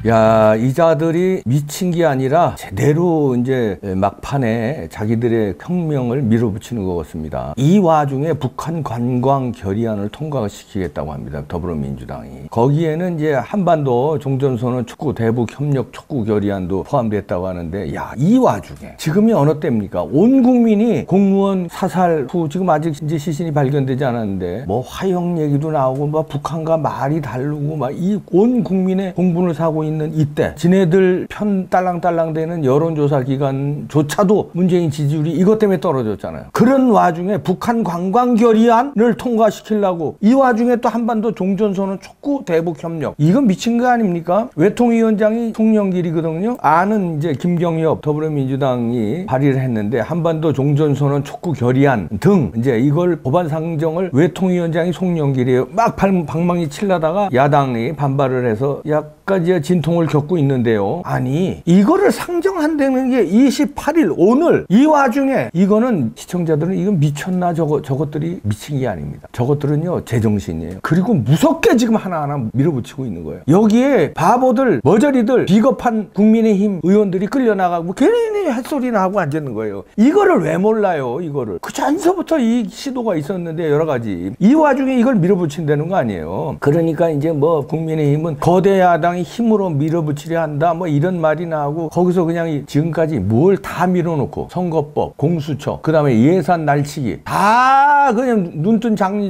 야, 이자들이 미친 게 아니라 제대로 이제 막판에 자기들의 혁명을 밀어붙이는 것 같습니다. 이 와중에 북한 관광 결의안을 통과시키겠다고 합니다. 더불어민주당이. 거기에는 이제 한반도 종전선언 촉구 대북 협력 촉구 결의안도 포함됐다고 하는데, 야, 이 와중에 지금이 어느 때입니까? 온 국민이 공무원 사살 후 지금 아직 이제 시신이 발견되지 않았는데 뭐 화형 얘기도 나오고 뭐 북한과 말이 다르고 막 이 온 국민의 공분을 사고 있는 이때 지네들 편 딸랑딸랑대는 여론조사 기관조차도 문재인 지지율이 이것 때문에 떨어졌잖아요. 그런 와중에 북한 관광 결의안을 통과시키려고 이 와중에 또 한반도 종전선언 촉구 대북 협력, 이건 미친 거 아닙니까? 외통위원장이 송영길이거든요. 안은 이제 김경엽 더불어민주당이 발의를 했는데 한반도 종전선언 촉구 결의안 등 이제 이걸 법안 상정을 외통위원장이 송영길이에요. 막 방망이 칠라다가 야당이 반발을 해서 약간 진통을 겪고 있는데요. 아니, 이거를 상정한다는 게 28일 오늘 이 와중에 이거는 시청자들은 이건 미쳤나 저것들이 미친 게 아닙니다. 저것들은요 제정신이에요. 그리고 무섭게 지금 하나하나 밀어붙이고 있는 거예요. 여기에 바보들 머저리들 비겁한 국민의힘 의원들이 끌려나가고 괜히 햇소리나 하고 앉는 거예요. 이거를 왜 몰라요. 이거를 그 전서부터 이 시도가 있었는데 여러 가지 이 와중에 이걸 밀어붙인다는 거 아니에요. 그러니까 이제 뭐 국민의힘은 거대 야당이 힘으로 밀어붙이려 한다 뭐 이런 말이 나오고, 거기서 그냥 지금까지 뭘 다 밀어놓고 선거법, 공수처, 그 다음에 예산 날치기 다 그냥 눈뜬 장리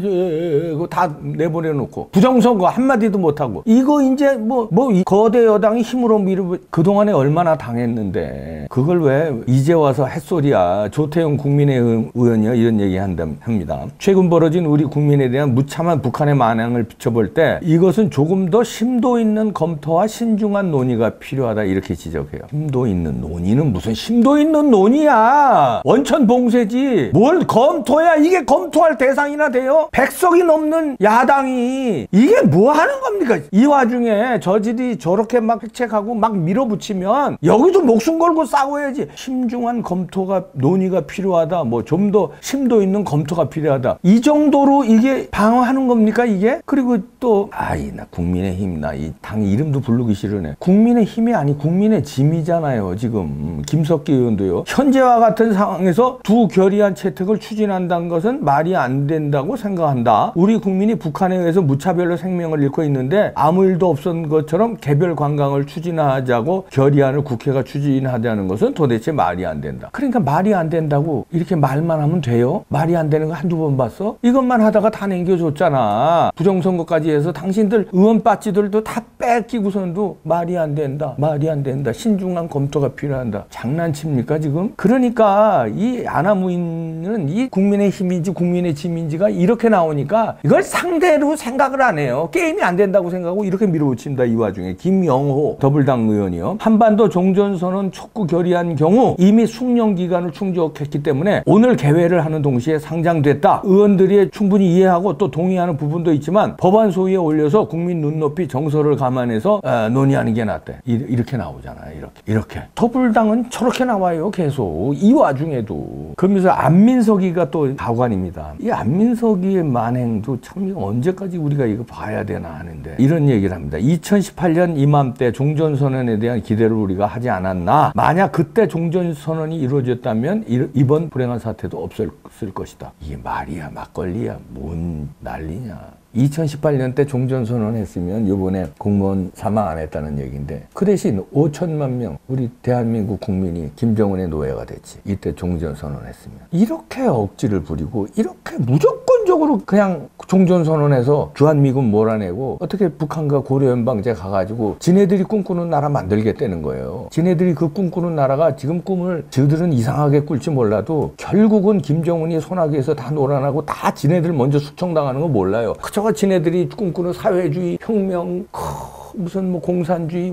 다 내보내놓고 부정선거 한마디도 못하고 이거 이제 뭐 이 거대 여당이 힘으로 그동안에 얼마나 당했는데 그걸 왜 이제 와서 햇소리야. 조태용 국민의힘 의원이요 이런 얘기 합니다. 최근 벌어진 우리 국민에 대한 무참한 북한의 만행을 비춰볼 때 이것은 조금 더 심도 있는 검토와 신중한 논의가 필요하다 이렇게 지적해요. 심도 있는 논의는 무슨 심도 있는 논의야. 원천 봉쇄지. 뭘 검토야. 이게 검토할 대상이나 돼요? 100석이 넘는 야당이 이게 뭐 하는 겁니까? 이 와중에 저들이 저렇게 막 획책하고 막 밀어붙이면 여기도 목숨 걸고 싸워야지. 심중한 검토가 논의가 필요하다. 뭐 좀 더 심도 있는 검토가 필요하다. 이 정도로 이게 방어하는 겁니까 이게? 그리고 또 나 국민의힘 나 이 당 이름도 부르기 싫으네. 국민의힘이 아니 국민의 짐이잖아요. 지금 김석기 의원도요. 현재와 같은 상황에서 두 결의안 채택을 추진한다는 것은 말이 안 된다고 생각한다. 우리 국민이 북한에 의해서 무차별로 생명을 잃고 있는데 아무 일도 없었던 것처럼 개별 관광을 추진하자고 결의안을 국회가 추진하자는 것은 도대체 말이 안 된다. 그러니까 말이 안 된다고 이렇게 말만 하면 돼요? 말이 안 되는 거 한두 번 봤어? 이것만 하다가 다 남겨줬잖아. 부정선거까지 해서 당신들 의원 빠지들도 다 뺏기고선도 말이 안 된다. 말이 안 된다. 신중한 검토가 필요한다. 장난칩니까 지금? 그러니까 이 아나무인은 이 국민의 힘인지 국민의 짐인지가 이렇게 나오니까 이걸 상대로 생각을 안 해요. 게임이 안 된다고 생각하고 이렇게 밀어붙입니다. 이 와중에 김영호 더불당 의원이요. 한반도 종전선언 촉구 결의안 경우 이미 숙련 기간을 충족했기 때문에 오늘 개회를 하는 동시에 상장됐다. 의원들이 충분히 이해하고 또 동의하는 부분도 있지만 법안 소위에 올려서 국민 눈높이 정서를 감안해서 논의하는 게 낫대. 이렇게 나오잖아요. 이렇게. 더불당은 저렇게 나와요. 계속. 이 와중에도. 그러면서 안민석이가 또 가관입니다. 이 안민석이의 만행도 참 언제까지 우리가 이거 봐야 되나 하는데 이런 얘기를 합니다. 2018년 이맘때 종전선언에 대한 기대를 우리가 하지 않았나. 만약 그때 종전선언이 이루어졌다면 이번 불행한 사태도 없었을 것이다. 이게 말이야 막걸리야 뭔 난리냐. 2018년 때 종전선언 했으면 이번에 공무원 사망 안 했다는 얘기인데 그 대신 5천만 명 우리 대한민국 국민이 김정은의 노예가 됐지. 이때 종전선언 했으면. 이렇게 억지를 부리고 이렇게 무조건적으로 그냥 종전선언해서 주한미군 몰아내고 어떻게 북한과 고려연방제 가가지고 지네들이 꿈꾸는 나라 만들겠다는 거예요. 지네들이 그 꿈꾸는 나라가 지금 꿈을 저들은 이상하게 꿀지 몰라도 결국은 김정은이 소나기에서 다 놀아나고 다 지네들 먼저 숙청당하는 거 몰라요. 저거 지네들이 꿈꾸는 사회주의, 혁명, 무슨 뭐 공산주의,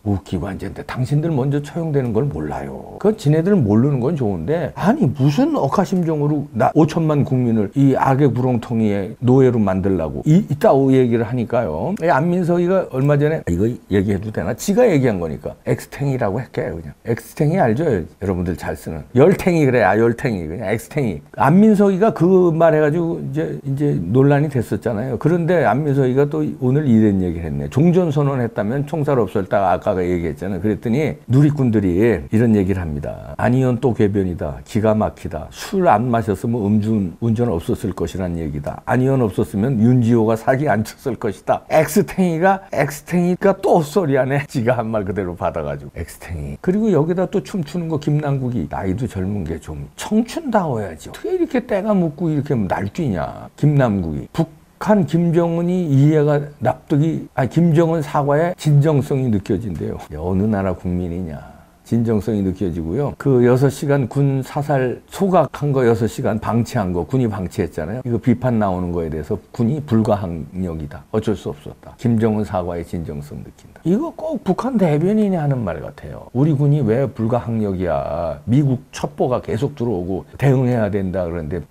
웃기고 앉았는데 당신들 먼저 처형되는 걸 몰라요. 그건 지네들 모르는 건 좋은데 아니 무슨 억하심정으로 나 5천만 국민을 이 악의 구렁텅이에 노예로 만들라고 이따오 얘기를 하니까요. 안민석이가 얼마 전에 이거 얘기해도 되나? 지가 얘기한 거니까 엑스탱이라고 할게요. 그냥 엑스탱이 알죠? 여러분들 잘 쓰는 열탱이 그래. 열탱이 그냥 엑스탱이. 안민석이가 그 말 해가지고 이제 논란이 됐었잖아요. 그런데 안민석이가 또 오늘 이런 얘기를 했네. 종전선언 했다면 총살 없었다 아까 얘기했잖아요. 그랬더니 누리꾼들이 이런 얘기를 합니다. 아니면 또 궤변이다. 기가 막히다. 술 안 마셨으면 운전 없었을 것이란 얘기다. 아니면 없었으면 윤지호가 사기 안 쳤을 것이다. 엑스탱이가 또 헛소리하네. 지가 한 말 그대로 받아가지고 엑스탱이. 그리고 여기다 또 춤추는 거 김남국이 나이도 젊은 게 좀 청춘다워야지. 어떻게 이렇게 때가 묻고 이렇게 날뛰냐. 김남국이. 북한 김정은이 이해가 납득이 김정은 사과의 진정성이 느껴진대요. 어느 나라 국민이냐. 진정성이 느껴지고요. 그 6시간 군 사살 소각한 거 6시간 방치한 거 군이 방치했잖아요. 이거 비판 나오는 거에 대해서 군이 불가항력이다. 어쩔 수 없었다. 김정은 사과의 진정성 느낀다. 이거 꼭 북한 대변인이 하는 말 같아요. 우리 군이 왜 불가항력이야. 미국 첩보가 계속 들어오고 대응해야 된다 그러는데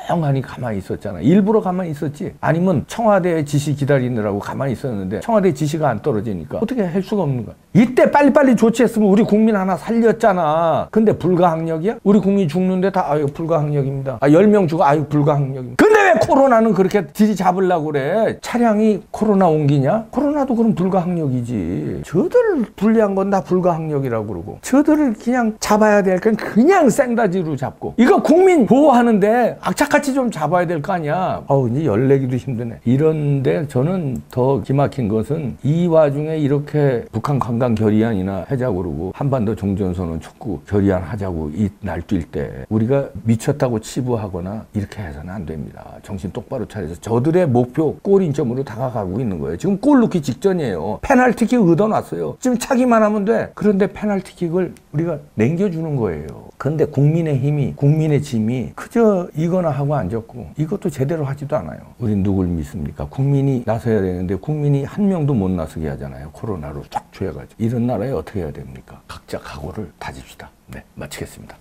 멍하니 가만히 있었잖아. 일부러 가만히 있었지. 아니면 청와대 지시 기다리느라고 가만히 있었는데 청와대 지시가 안 떨어지니까 어떻게 할 수가 없는 거야. 이때 빨리빨리 조치했으면 우리 국민 하나 살렸잖아. 근데 불가항력이야? 우리 국민 죽는데 다 아유 불가항력입니다. 10명 죽어 아유 불가항력입니다. 근데 왜 코로나는 그렇게 들이잡으려고 그래? 차량이 코로나 옮기냐? 코로나도 그럼 불가항력이지. 저들 불리한 건 다 불가항력이라고 그러고 저들을 그냥 잡아야 될 건 그냥 생다지로 잡고 이거 국민 보호하는데 악착같이 좀 잡아야 될 거 아니야. 이제 열내기도 힘드네. 이런데 저는 더 기막힌 것은 이 와중에 이렇게 북한 관광 결의안이나 하자고 그러고 한반도 종전선언 촉구 결의안 하자고 이 날뛸 때 우리가 미쳤다고 치부하거나 이렇게 해서는 안 됩니다. 정신 똑바로 차려서 저들의 목표 골인점으로 다가가고 있는 거예요. 지금 골 넣기 직전이에요. 페널티킥 얻어놨어요. 지금 차기만 하면 돼. 그런데 페널티킥을 우리가 남겨주는 거예요. 그런데 국민의 힘이 국민의 짐이 그저 이거나 하고 앉았고 이것도 제대로 하지도 않아요. 우린 누굴 믿습니까? 국민이 나서야 되는데 국민이 한 명도 못 나서게 하잖아요. 코로나로 쫙 조여가지고. 이런 나라에 어떻게 해야 됩니까? 각자 각오를 다집시다. 네, 마치겠습니다.